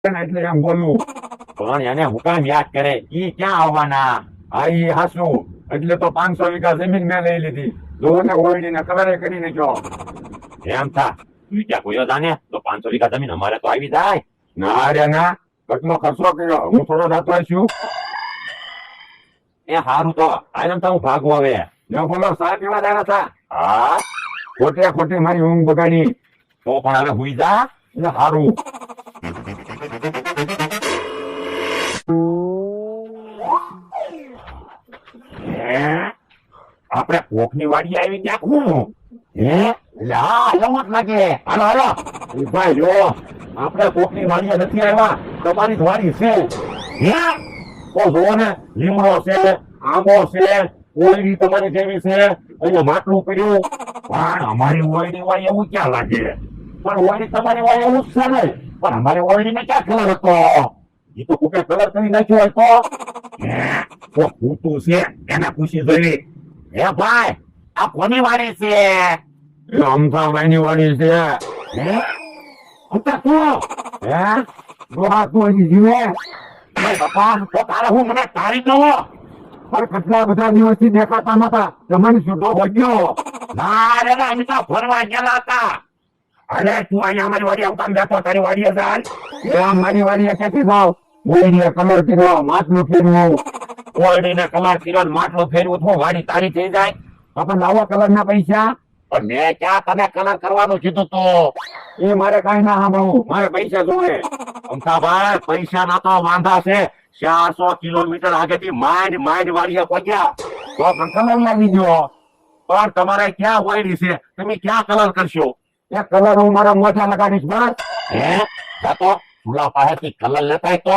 એટલે એમ બોલું. પણ એને હું કામ યાદ કરે? ઈ ક્યાં આવવાના? હા ઈ હાસુ. એટલે તો 500 વીઘા જમીન મેં લઈ લીધી. લોને ઓળીને કલરે કરી નાખ્યો. એમ થા તું ક્યાં કોયો જાને તો 500 વીઘા જમીન અમારે તો આવી જાય. ના રે ના, કેટલો ખર્ચો કર્યો. હું થોડો રાતો છું. એ હારું તો આયમ તો હું ભાગવા આવે. જો બોલો સા પીવા દાડા હતા. હા ખોટે ખોટી મારી ઊંઘ બગાડી. તો પણ હવે હુઈ જા. એટલે હારું. આપણે કોકની વાડી આવી ત્યાં કોણ? લા લમત લાગે. હાલો હાલો. એ ભાઈ જો આપણે કોકની વાડીએ નથી આવ્યા. તમારી જ વાડી છે. હે તો જુઓ ને, લીમડો છે, આંબો છે, ઓયડી તમારી જેવી છે, અહીંયા માટલું પડ્યું. પણ અમારી ઓયડી વાળી એવું ક્યાં લાગે? પણ ઓયડી તમારી વાળી એવું જ છે ને. પણ અમારી ઓયડી ને ક્યાં કલર હતો? એ તો કોકે કલર કરી નાખ્યો હોય તો. તો ખોટું છે એને પૂછી જોઈ. હે ભાઈ આ કોની વાડી છે? એ અમથાભાઈની વાડી છે. હે ઉતા તું હે ડોહા તું હજી જીવે? ભાઈ બાપા તો તારે હું મને તારી દો. પણ કેટલા બધા દિવસથી દેખાતા નતા. તમને છૂટો ભજ્યો. ના રે ના અમે તો ફરવા ગયેલા હતા. અરે તું અહીંયા અમારી વાડી આવતા બેઠો તારી વાડીએ ચાલ. એ મારી વાડીએ ક્યાંથી ભાવ? ઓયડીએ કલર કર્યો, માટલું ફેરવું. ઓયડીને કલર કર્યો ને માટલું ફેરવું તો વાડી તારી થઈ જાય. આપણે લાવો કલરના પૈસા. પણ મેં ક્યાં તને કલર કરવાનું કીધું તો? એ મારે કઈ ના સાંભળવું. મારે પૈસા જોઈએ. અમથાભાઈ પૈસા ના તો વાંધા છે. 400 કિલોમીટર આગળથી માંડ માંડ વાડીએ પહોંચ્યા. તો પણ કલર લાગી ગયો. પણ તમારે ક્યાં વાયડી છે? તમે ક્યાં કલર કરશો? એ કલર હું મારા મોઢા લગાડીશ બસ. હે જા તો ચૂલા પાસેથી કલર લેતા આય તો